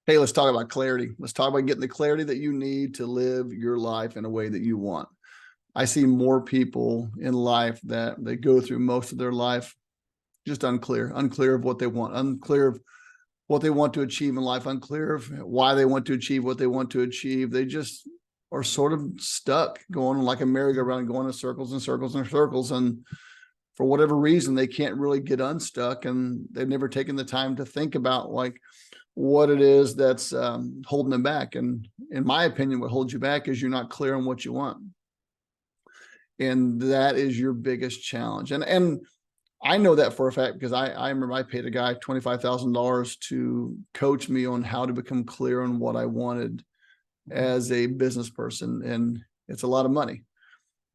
Hey, let's talk about clarity. Let's talk about getting the clarity that you need to live your life in a way that you want. I see more people in life that they go through most of their life just unclear of what they want, unclear of what they want to achieve in life, unclear of why they want to achieve what they want to achieve. They just are sort of stuck going like a merry-go-round, going in circles and circles and circles. And for whatever reason, they can't really get unstuck, and they've never taken the time to think about like what it is that's holding them back. And in my opinion, what holds you back is you're not clear on what you want. And that is your biggest challenge. And I know that for a fact, because I remember I paid a guy $25,000 to coach me on how to become clear on what I wanted as a business person. And it's a lot of money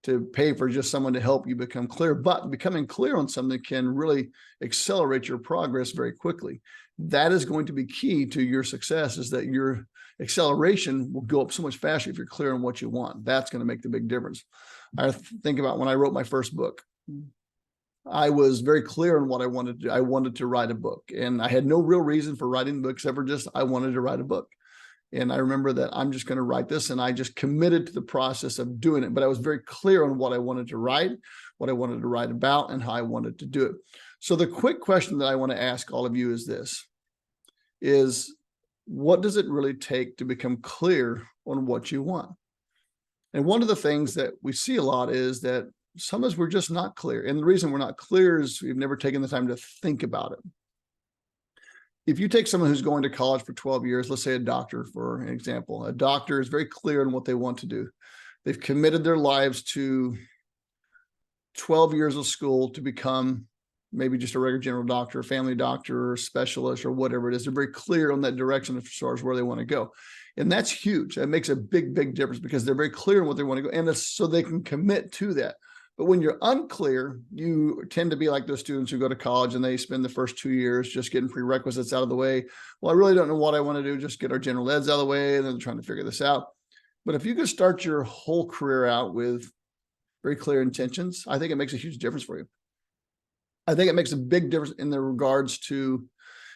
to pay for just someone to help you become clear, but becoming clear on something can really accelerate your progress very quickly. That is going to be key to your success, is that your acceleration will go up so much faster if you're clear on what you want. That's going to make the big difference. I think about when I wrote my first book, I was very clear on what I wanted to do. I wanted to write a book, and I had no real reason for writing the book except for just I wanted to write a book. And I remember that I'm just going to write this, and I just committed to the process of doing it. But I was very clear on what I wanted to write, what I wanted to write about, and how I wanted to do it. So the quick question that I want to ask all of you is this, is what does it really take to become clear on what you want? And one of the things that we see a lot is that sometimes we're just not clear. And the reason we're not clear is we've never taken the time to think about it. If you take someone who's going to college for 12 years, let's say a doctor, for an example, a doctor is very clear on what they want to do. They've committed their lives to 12 years of school to become maybe just a regular general doctor, family doctor, or specialist, or whatever it is. They're very clear on that direction as far as where they want to go. And that's huge. That makes a big, big difference because they're very clear on what they want to go. And it's so they can commit to that. But when you're unclear, you tend to be like those students who go to college and they spend the first 2 years just getting prerequisites out of the way. Well, I really don't know what I want to do. Just get our general eds out of the way, and then trying to figure this out. But if you could start your whole career out with very clear intentions, I think it makes a huge difference for you. I think it makes a big difference in the regards to,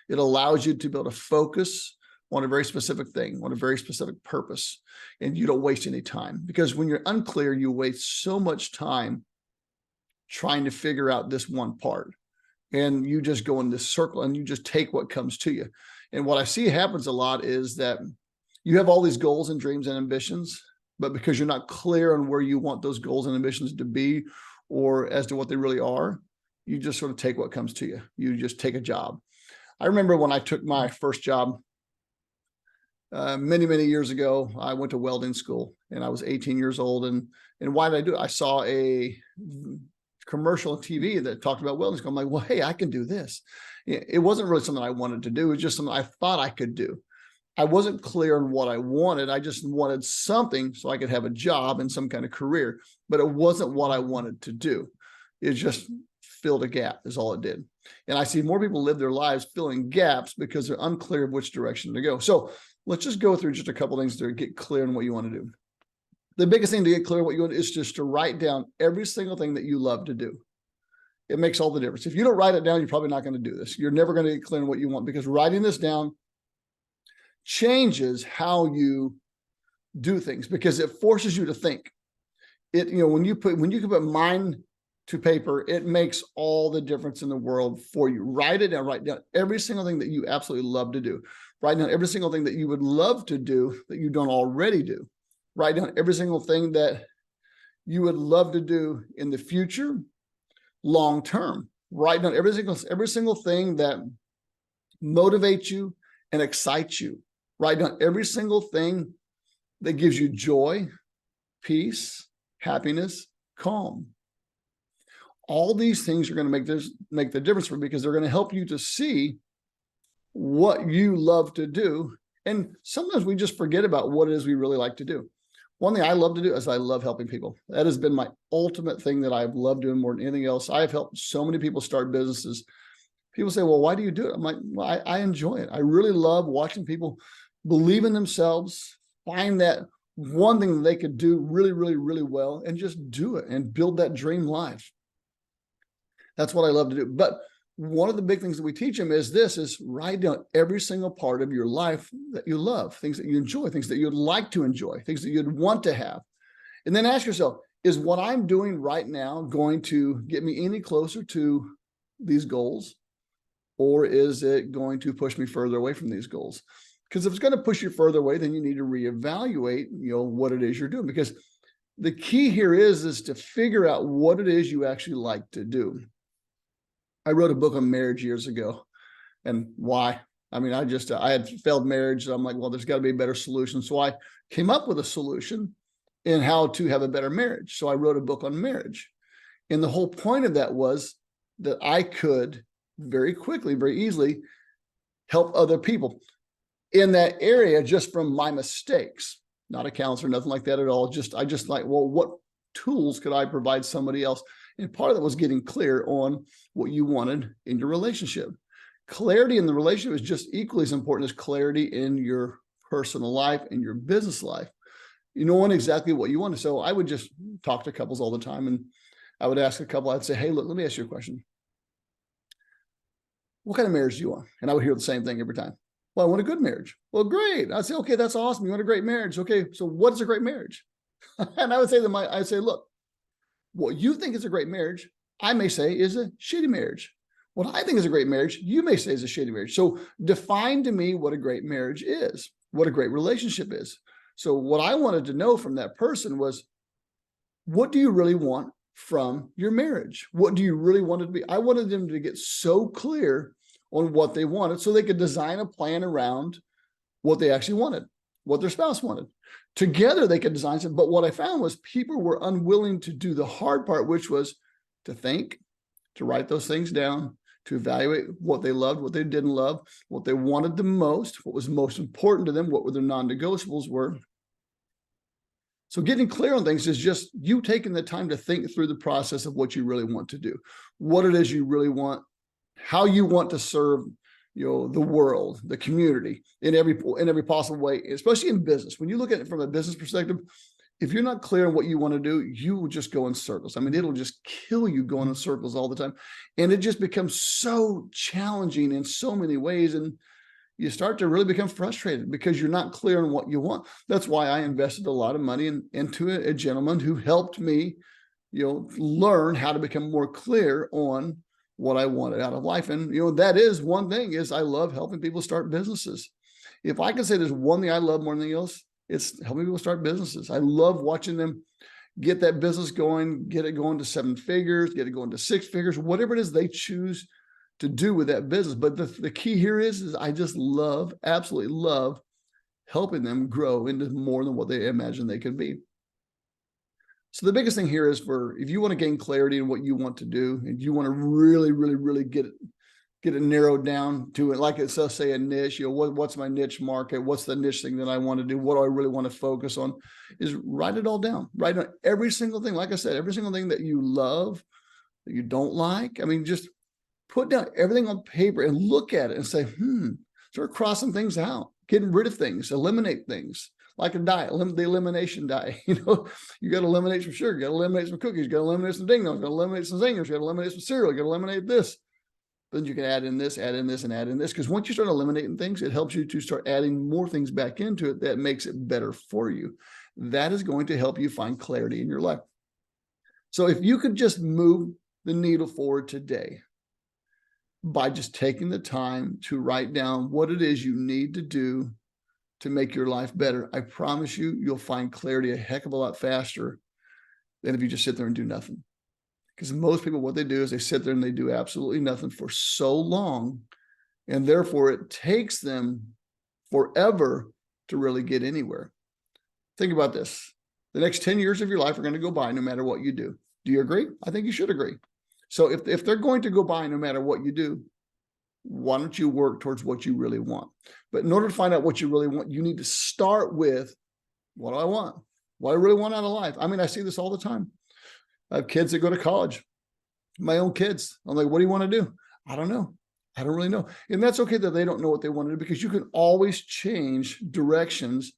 it allows you to be able to focus on a very specific thing, on a very specific purpose, and you don't waste any time. Because when you're unclear, you waste so much time trying to figure out this one part, and you just go in this circle and you just take what comes to you. And what I see happens a lot is that you have all these goals and dreams and ambitions, but because you're not clear on where you want those goals and ambitions to be, or as to what they really are, you just sort of take what comes to you. You just take a job. I remember when I took my first job many, many years ago. I went to welding school, and I was 18 years old. And why did I do it? I saw a commercial on TV that talked about welding school. I'm like, well, hey, I can do this. It wasn't really something I wanted to do. It was just something I thought I could do. I wasn't clear on what I wanted. I just wanted something so I could have a job and some kind of career, but it wasn't what I wanted to do. It just filled a gap is all it did. And I see more people live their lives filling gaps because they're unclear of which direction to go. So let's just go through just a couple of things to get clear on what you want to do. The biggest thing to get clear on what you want is just to write down every single thing that you love to do. It makes all the difference. If you don't write it down, you're probably not going to do this. You're never going to get clear on what you want, because writing this down changes how you do things, because it forces you to think. When you can put mind to paper, it makes all the difference in the world for you. Write it down. Write down every single thing that you absolutely love to do. Write down every single thing that you would love to do that you don't already do. Write down every single thing that you would love to do in the future, long term. Write down every single thing that motivates you and excites you. Write down every single thing that gives you joy, peace, happiness, calm. All these things are going to make the difference for you, because they're going to help you to see what you love to do. And sometimes we just forget about what it is we really like to do. One thing I love to do is I love helping people. That has been my ultimate thing that I've loved doing more than anything else. I've helped so many people start businesses. People say, well, why do you do it? I'm like, well, I enjoy it. I really love watching people believe in themselves, find that one thing that they could do really, really, really well, and just do it and build that dream life. That's what I love to do. But one of the big things that we teach them is write down every single part of your life that you love, things that you enjoy, things that you'd like to enjoy, things that you'd want to have. And then ask yourself, is what I'm doing right now going to get me any closer to these goals? Or is it going to push me further away from these goals? Because if it's going to push you further away, then you need to reevaluate, what it is you're doing. Because the key here is to figure out what it is you actually like to do. I wrote a book on marriage years ago. And why? I mean, I had failed marriage. So I'm like, well, there's got to be a better solution. So I came up with a solution in how to have a better marriage. So I wrote a book on marriage. And the whole point of that was that I could very quickly, very easily help other people in that area just from my mistakes. Not a counselor, nothing like that at all. I just like, well, what tools could I provide somebody else? And part of that was getting clear on what you wanted in your relationship. Clarity in the relationship is just equally as important as clarity in your personal life and your business life. You know exactly what you want. So I would just talk to couples all the time, and I would ask a couple, I'd say, hey, look, let me ask you a question. What kind of marriage do you want? And I would hear the same thing every time. Well, I want a good marriage. Well, great. I'd say, okay, that's awesome. You want a great marriage. Okay, so what is a great marriage? And I would say to them, I'd say, look, what you think is a great marriage, I may say is a shitty marriage. What I think is a great marriage, you may say is a shitty marriage. So define to me what a great marriage is, what a great relationship is. So what I wanted to know from that person was, what do you really want from your marriage? What do you really want it to be? I wanted them to get so clear on what they wanted so they could design a plan around what they actually wanted, what their spouse wanted. Together they could design something. But what I found was people were unwilling to do the hard part, which was to think, to write those things down, to evaluate what they loved, what they didn't love, what they wanted the most, what was most important to them, what their non-negotiables were. So getting clear on things is just you taking the time to think through the process of what you really want to do, what it is you really want, how you want to serve, the world, the community in every possible way, especially in business. When you look at it from a business perspective, if you're not clear on what you want to do, you will just go in circles. I mean, it'll just kill you going in circles all the time. And it just becomes so challenging in so many ways. And you start to really become frustrated because you're not clear on what you want. That's why I invested a lot of money into a gentleman who helped me, learn how to become more clear on what I wanted out of life. And, that is one thing is I love helping people start businesses. If I can say there's one thing I love more than anything else, it's helping people start businesses. I love watching them get that business going, get it going to 7 figures, get it going to 6 figures, whatever it is they choose to do with that business. But the key here is I just absolutely love helping them grow into more than what they imagine they could be. So the biggest thing here is if you want to gain clarity in what you want to do, and you want to really, really, really get it narrowed down to it, like it's say a niche, what's my niche market? What's the niche thing that I want to do? What do I really want to focus on? Is write it all down. Write down every single thing. Like I said, every single thing that you love, that you don't like. I mean, just put down everything on paper and look at it and say, start crossing things out, getting rid of things, eliminate things. Like a diet, the elimination diet. You got to eliminate some sugar, you got to eliminate some cookies, you got to eliminate some ding dongs, you got to eliminate some zingers, you got to eliminate some cereal, you got to eliminate this. Then you can add in this, and add in this. Because once you start eliminating things, it helps you to start adding more things back into it that makes it better for you. That is going to help you find clarity in your life. So if you could just move the needle forward today by just taking the time to write down what it is you need to do to make your life better, I promise you'll find clarity a heck of a lot faster than if you just sit there and do nothing. Because most people, what they do is they sit there and they do absolutely nothing for so long, and therefore it takes them forever to really get anywhere. Think about this. The next 10 years of your life are going to go by no matter what you do. Do you agree? I think you should agree. So if they're going to go by no matter what you do, why don't you work towards what you really want? But in order to find out what you really want, you need to start with, what do I want? What I really want out of life. I mean, I see this all the time. I have kids that go to college, my own kids. I'm like, what do you want to do? I don't know. I don't really know. And that's okay that they don't know what they want to do, because you can always change directions.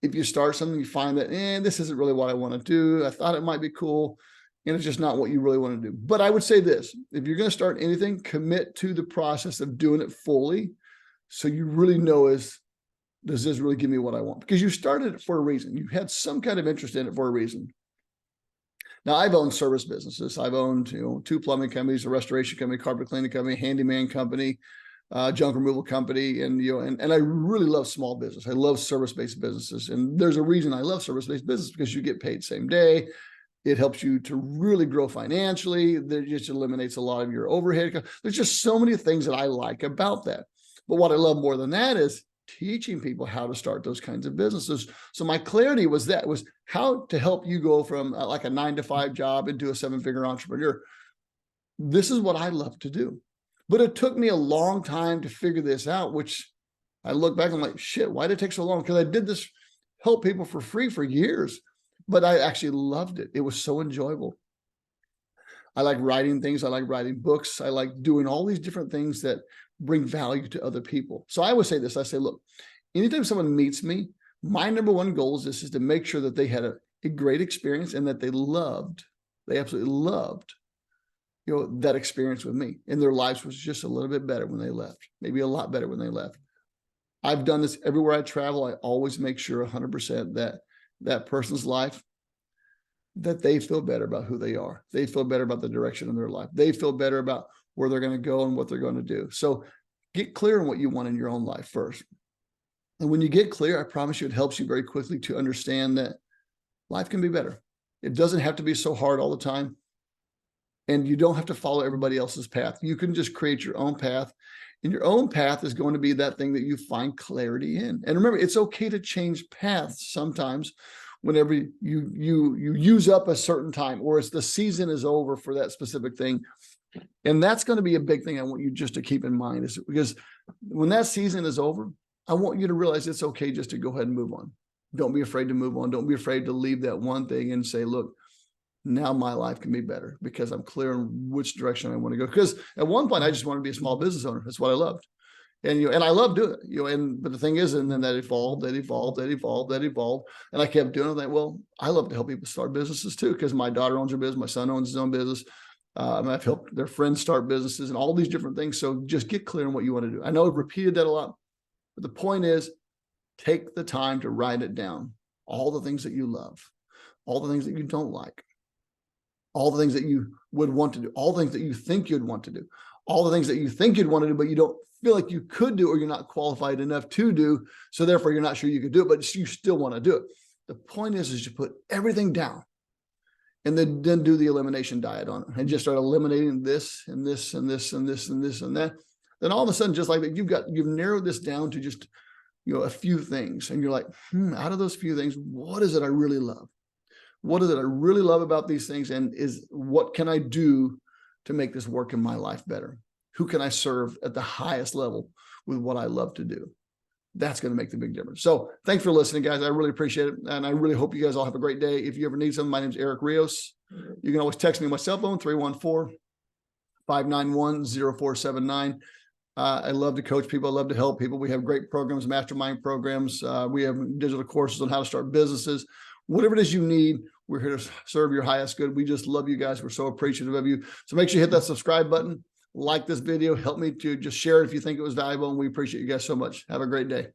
If you start something, you find that, this isn't really what I want to do. I thought it might be cool. and it's just not what you really want to do. But I would say this, if you're going to start anything, commit to the process of doing it fully. So you really know, does this really give me what I want? Because you started it for a reason. You had some kind of interest in it for a reason. Now, I've owned service businesses. I've owned, 2 plumbing companies, a restoration company, carpet cleaning company, handyman company, junk removal company. And, and I really love small business. I love service-based businesses. And there's a reason I love service-based business, because you get paid same day. It helps you to really grow financially. It just eliminates a lot of your overhead. There's just so many things that I like about that. But what I love more than that is teaching people how to start those kinds of businesses. So my clarity was how to help you go from like a 9-to-5 job into a 7-figure entrepreneur. This is what I love to do. But it took me a long time to figure this out, which I look back and I'm like, shit, why did it take so long? Because I did this, help people for free for years, but I actually loved it. It was so enjoyable. I like writing things. I like writing books. I like doing all these different things that bring value to other people. So I always say this, I say, look, anytime someone meets me, my number one goal is to make sure that they had a great experience and that they absolutely loved, that experience with me, and their lives was just a little bit better when they left, maybe a lot better when they left. I've done this everywhere I travel. I always make sure 100% that that person's life, that they feel better about who they are. They feel better about the direction of their life. They feel better about where they're going to go and what they're going to do. So get clear on what you want in your own life first. And when you get clear, I promise you, it helps you very quickly to understand that life can be better. It doesn't have to be so hard all the time. And you don't have to follow everybody else's path. You can just create your own path. And your own path is going to be that thing that you find clarity in. And remember, it's okay to change paths sometimes whenever you use up a certain time, or it's the season is over for that specific thing. And that's going to be a big thing I want you just to keep in mind, is because when that season is over, I want you to realize it's okay just to go ahead and move on. Don't be afraid to move on. Don't be afraid to leave that one thing and say, look, now my life can be better because I'm clear on which direction I want to go. Because at one point, I just wanted to be a small business owner. That's what I loved. And, and I love doing it, but the thing is, and then that evolved. And I kept doing it. Like, well, I love to help people start businesses too, because my daughter owns her business. My son owns his own business. I've helped their friends start businesses and all these different things. So just get clear on what you want to do. I know I've repeated that a lot, but the point is, take the time to write it down. All the things that you love, all the things that you don't like, all the things that you would want to do, all the things that you think you'd want to do, all the things that you think you'd want to do, but you don't feel like you could do, or you're not qualified enough to do. So therefore you're not sure you could do it, but you still want to do it. The point is you put everything down and then do the elimination diet on it and just start eliminating this and this and this and this and this and that. Then all of a sudden, just like that, you've narrowed this down to just, a few things. And you're like, out of those few things, what is it I really love? What is it I really love about these things? And what can I do to make this work in my life better? Who can I serve at the highest level with what I love to do? That's going to make the big difference. So thanks for listening, guys. I really appreciate it. And I really hope you guys all have a great day. If you ever need something, my name is Eric Rios. You can always text me on my cell phone, 314-591-0479. I love to coach people. I love to help people. We have great programs, mastermind programs. We have digital courses on how to start businesses. Whatever it is you need, we're here to serve your highest good. We just love you guys. We're so appreciative of you. So make sure you hit that subscribe button, like this video, help me to just share it if you think it was valuable. And we appreciate you guys so much. Have a great day.